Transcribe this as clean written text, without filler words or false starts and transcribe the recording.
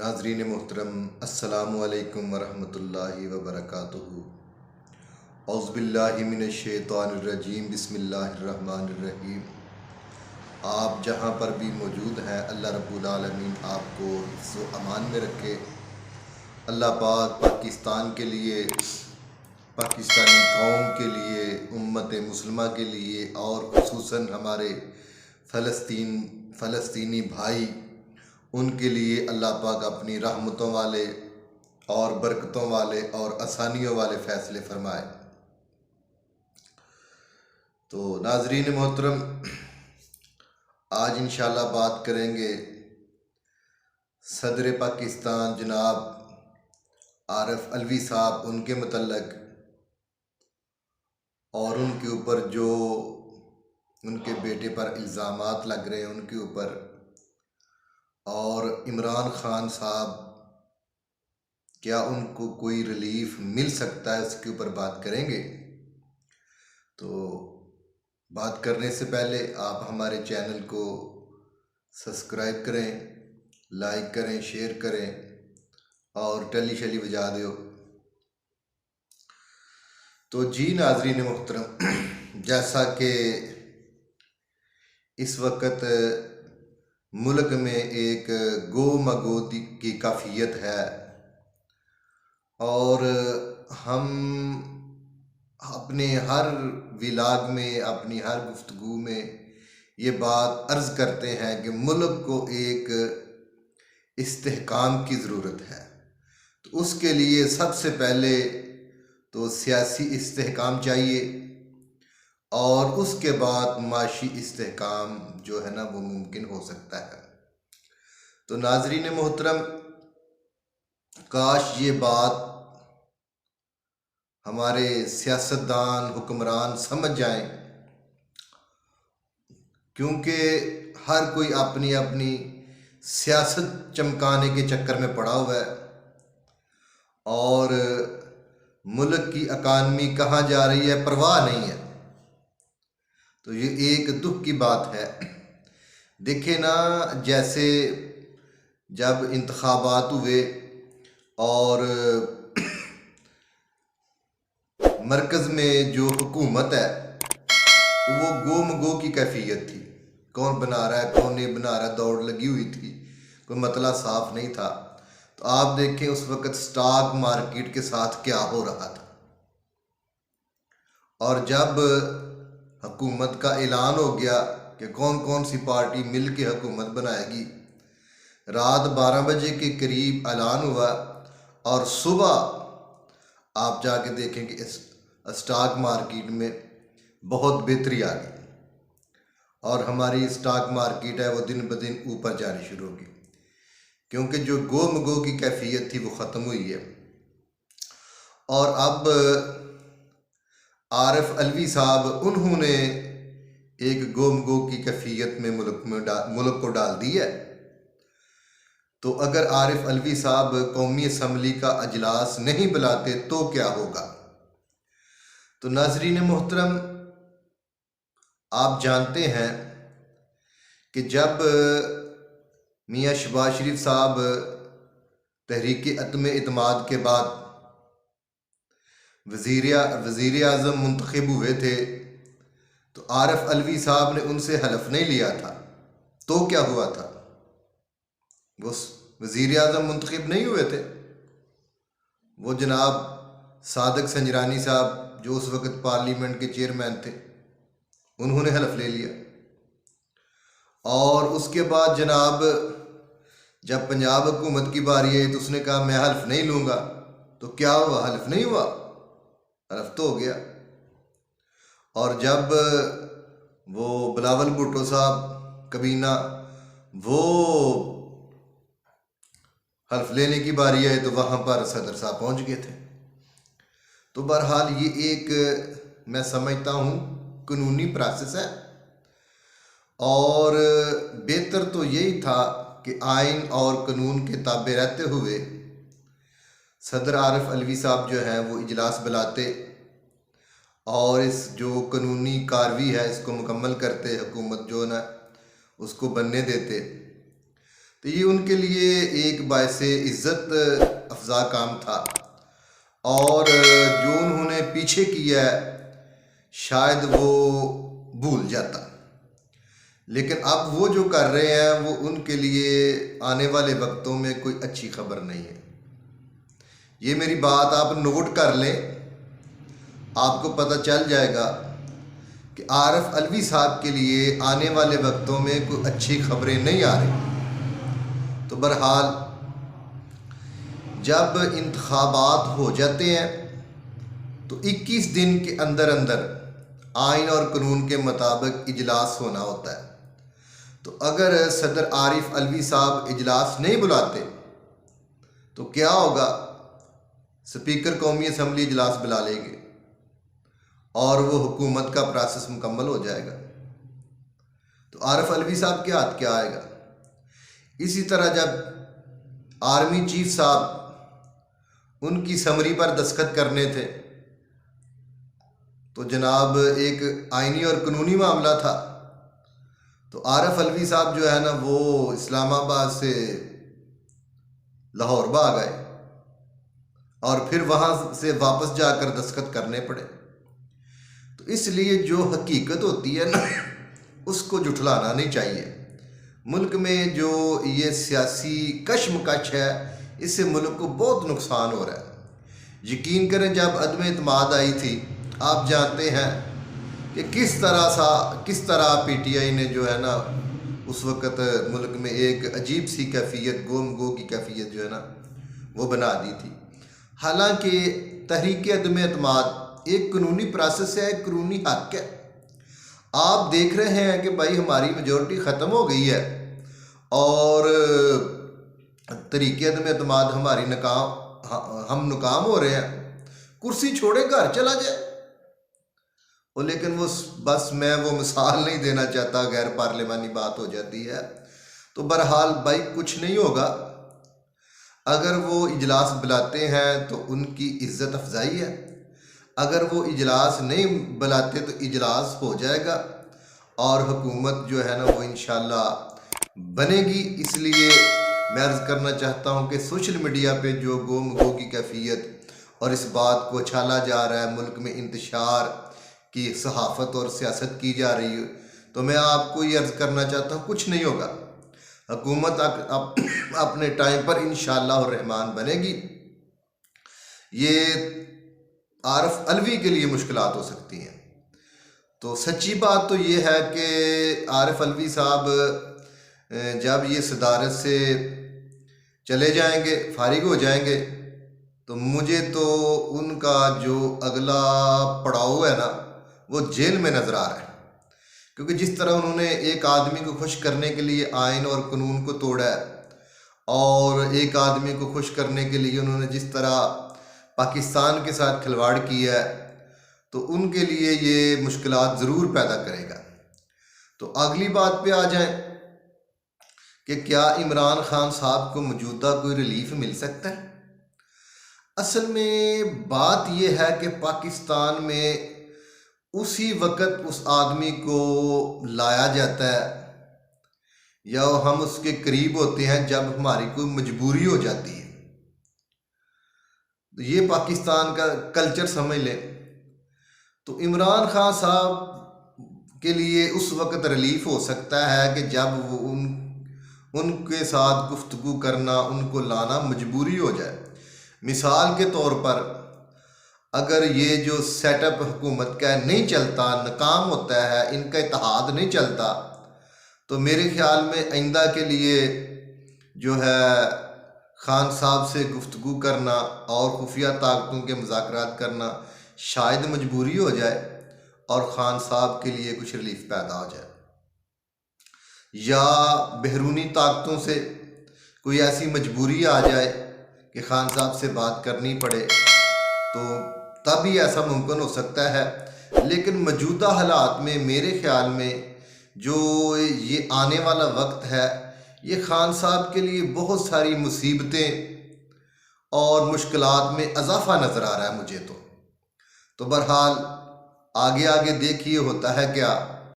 ناظرین محترم، السلام علیکم ورحمۃ اللہ وبرکاتہ۔ اعوذ باللہ من الشیطان الرجیم، بسم اللہ الرحمن الرحیم۔ آپ جہاں پر بھی موجود ہیں، اللہ رب العالمین آپ کو حفظ و امان میں رکھے۔ اللہ پاک پاکستان کے لیے، پاکستانی قوم کے لیے، امت مسلمہ کے لیے اور خصوصاً ہمارے فلسطینی بھائی، ان کے لیے اللہ پاک اپنی رحمتوں والے اور برکتوں والے اور آسانیوں والے فیصلے فرمائے۔ تو ناظرین محترم، آج انشاءاللہ بات کریں گے صدر پاکستان جناب عارف علوی صاحب، ان کے متعلق، اور ان کے اوپر جو ان کے بیٹے پر الزامات لگ رہے ہیں ان کے اوپر، اور عمران خان صاحب کیا ان کو کوئی ریلیف مل سکتا ہے، اس کے اوپر بات کریں گے۔ تو بات کرنے سے پہلے آپ ہمارے چینل کو سبسکرائب کریں، لائک کریں، شیئر کریں اور ٹلی شلی بجا دیو۔ تو جی ناظرین محترم، جیسا کہ اس وقت ملک میں ایک گو مگو کی کیفیت ہے، اور ہم اپنے ہر ولاگ میں، اپنی ہر گفتگو میں یہ بات عرض کرتے ہیں کہ ملک کو ایک استحکام کی ضرورت ہے۔ تو اس کے لیے سب سے پہلے تو سیاسی استحکام چاہیے، اور اس کے بعد معاشی استحکام جو ہے نا وہ ممکن ہو سکتا ہے۔ تو ناظرین محترم، کاش یہ بات ہمارے سیاستدان، حکمران سمجھ جائیں، کیونکہ ہر کوئی اپنی اپنی سیاست چمکانے کے چکر میں پڑا ہوا ہے، اور ملک کی اکانومی کہاں جا رہی ہے پرواہ نہیں ہے۔ تو یہ ایک دکھ کی بات ہے۔ دیکھیں نا، جیسے جب انتخابات ہوئے اور مرکز میں جو حکومت ہے وہ گو مگو کی کیفیت تھی، کون بنا رہا ہے کون نہیں بنا رہا، دوڑ لگی ہوئی تھی، کوئی مسئلہ صاف نہیں تھا۔ تو آپ دیکھیں اس وقت سٹاک مارکیٹ کے ساتھ کیا ہو رہا تھا، اور جب حکومت کا اعلان ہو گیا کہ کون کون سی پارٹی مل کے حکومت بنائے گی، رات 12 بجے کے قریب اعلان ہوا، اور صبح آپ جا کے دیکھیں کہ اس اسٹاک مارکیٹ میں بہت بہتری آ گئی، اور ہماری اسٹاک مارکیٹ ہے وہ دن بدن اوپر جانی شروع ہوگی، کیونکہ جو گو مگو کی کیفیت تھی وہ ختم ہوئی ہے۔ اور اب عارف علوی صاحب، انہوں نے ایک گو مگو کی کیفیت میں ملک کو ڈال دی ہے۔ تو اگر عارف علوی صاحب قومی اسمبلی کا اجلاس نہیں بلاتے تو کیا ہوگا؟ تو ناظرین محترم، آپ جانتے ہیں کہ جب میاں شہباز شریف صاحب تحریک عدم اعتماد کے بعد وزیر اعظم منتخب ہوئے تھے، تو عارف علوی صاحب نے ان سے حلف نہیں لیا تھا، تو کیا ہوا تھا؟ وہ وزیر اعظم منتخب نہیں ہوئے تھے، وہ جناب صادق سنجرانی صاحب جو اس وقت پارلیمنٹ کے چیئرمین تھے، انہوں نے حلف لے لیا۔ اور اس کے بعد جناب جب پنجاب حکومت کی باری آئی تو اس نے کہا میں حلف نہیں لوں گا، تو کیا ہوا؟ حلف نہیں ہوا، حلف تو ہو گیا۔ اور جب وہ بلاول بھٹو صاحب کابینہ وہ حلف لینے کی باری آئی تو وہاں پر صدر صاحب پہنچ گئے تھے۔ تو بہرحال یہ ایک میں سمجھتا ہوں قانونی پروسیس ہے، اور بہتر تو یہی تھا کہ آئین اور قانون کے تابع رہتے ہوئے صدر عارف علوی صاحب جو ہیں وہ اجلاس بلاتے، اور اس جو قانونی کارروائی ہے اس کو مکمل کرتے، حکومت جو نا اس کو بننے دیتے۔ تو یہ ان کے لیے ایک باعث عزت افزا کام تھا، اور جو انہوں نے پیچھے کیا ہے شاید وہ بھول جاتا، لیکن اب وہ جو کر رہے ہیں وہ ان کے لیے آنے والے وقتوں میں کوئی اچھی خبر نہیں ہے۔ یہ میری بات آپ نوٹ کر لیں، آپ کو پتہ چل جائے گا کہ عارف علوی صاحب کے لیے آنے والے وقتوں میں کوئی اچھی خبریں نہیں آ رہی۔ تو بہرحال جب انتخابات ہو جاتے ہیں تو 21 دن کے اندر اندر آئین اور قانون کے مطابق اجلاس ہونا ہوتا ہے۔ تو اگر صدر عارف علوی صاحب اجلاس نہیں بلاتے تو کیا ہوگا؟ سپیکر قومی اسمبلی اجلاس بلا لیں گے اور وہ حکومت کا پروسیس مکمل ہو جائے گا۔ تو عارف علوی صاحب کے ہاتھ کیا آئے گا؟ اسی طرح جب آرمی چیف صاحب ان کی سمری پر دستخط کرنے تھے تو جناب ایک آئینی اور قانونی معاملہ تھا، تو عارف علوی صاحب جو ہے نا وہ اسلام آباد سے لاہور بھاگ گئے اور پھر وہاں سے واپس جا کر دستخط کرنے پڑے۔ تو اس لیے جو حقیقت ہوتی ہے نا اس کو جھٹلانا نہیں چاہیے۔ ملک میں جو یہ سیاسی کشمکش ہے اس سے ملک کو بہت نقصان ہو رہا ہے۔ یقین کریں جب عدم اعتماد آئی تھی، آپ جانتے ہیں کہ کس طرح پی ٹی آئی نے جو ہے نا اس وقت ملک میں ایک عجیب سی کیفیت، گم گو کی کیفیت جو ہے نا وہ بنا دی تھی۔ حالانکہ تحریک عدم اعتماد ایک قانونی پروسیس ہے، ایک قانونی حق ہے۔ آپ دیکھ رہے ہیں کہ بھائی ہماری میجورٹی ختم ہو گئی ہے اور تحریک عدم اعتماد ہماری ہم ناکام ہو رہے ہیں، کرسی چھوڑے گھر چلا جائے۔ لیکن میں وہ مثال نہیں دینا چاہتا، غیر پارلیمانی بات ہو جاتی ہے۔ تو بہرحال بھائی کچھ نہیں ہوگا، اگر وہ اجلاس بلاتے ہیں تو ان کی عزت افزائی ہے، اگر وہ اجلاس نہیں بلاتے تو اجلاس ہو جائے گا اور حکومت جو ہے نا وہ انشاءاللہ بنے گی۔ اس لیے میں عرض کرنا چاہتا ہوں کہ سوشل میڈیا پہ جو گم گو کی کیفیت اور اس بات کو اچھالا جا رہا ہے، ملک میں انتشار کی صحافت اور سیاست کی جا رہی ہے، تو میں آپ کو یہ عرض کرنا چاہتا ہوں کچھ نہیں ہوگا، حکومت اپنے ٹائم پر انشاءاللہ الرحمن بنے گی۔ یہ عارف علوی کے لیے مشکلات ہو سکتی ہیں۔ تو سچی بات تو یہ ہے کہ عارف علوی صاحب جب یہ صدارت سے چلے جائیں گے، فارغ ہو جائیں گے، تو مجھے تو ان کا جو اگلا پڑاؤ ہے نا وہ جیل میں نظر آ رہا ہے، کیونکہ جس طرح انہوں نے ایک آدمی کو خوش کرنے کے لیے آئین اور قانون کو توڑا ہے، اور ایک آدمی کو خوش کرنے کے لیے انہوں نے جس طرح پاکستان کے ساتھ کھلواڑ کیا ہے، تو ان کے لیے یہ مشکلات ضرور پیدا کرے گا۔ تو اگلی بات پہ آ جائیں کہ کیا عمران خان صاحب کو موجودہ کوئی ریلیف مل سکتا ہے؟ اصل میں بات یہ ہے کہ پاکستان میں اسی وقت اس آدمی کو لایا جاتا ہے یا ہم اس کے قریب ہوتے ہیں جب ہماری کوئی مجبوری ہو جاتی ہے۔ یہ پاکستان کا کلچر سمجھ لیں۔ تو عمران خان صاحب کے لیے اس وقت ریلیف ہو سکتا ہے کہ جب وہ ان کے ساتھ گفتگو کرنا، ان کو لانا مجبوری ہو جائے۔ مثال کے طور پر اگر یہ جو سیٹ اپ حکومت کا نہیں چلتا، ناکام ہوتا ہے، ان کا اتحاد نہیں چلتا، تو میرے خیال میں آئندہ کے لیے جو ہے خان صاحب سے گفتگو کرنا اور خفیہ طاقتوں کے مذاکرات کرنا شاید مجبوری ہو جائے اور خان صاحب کے لیے کچھ ریلیف پیدا ہو جائے، یا بیرونی طاقتوں سے کوئی ایسی مجبوری آ جائے کہ خان صاحب سے بات کرنی پڑے، تو تب ہی ایسا ممکن ہو سکتا ہے۔ لیکن موجودہ حالات میں میرے خیال میں جو یہ آنے والا وقت ہے یہ خان صاحب کے لیے بہت ساری مصیبتیں اور مشکلات میں اضافہ نظر آ رہا ہے مجھے تو بہرحال آگے دیکھیے ہوتا ہے کیا۔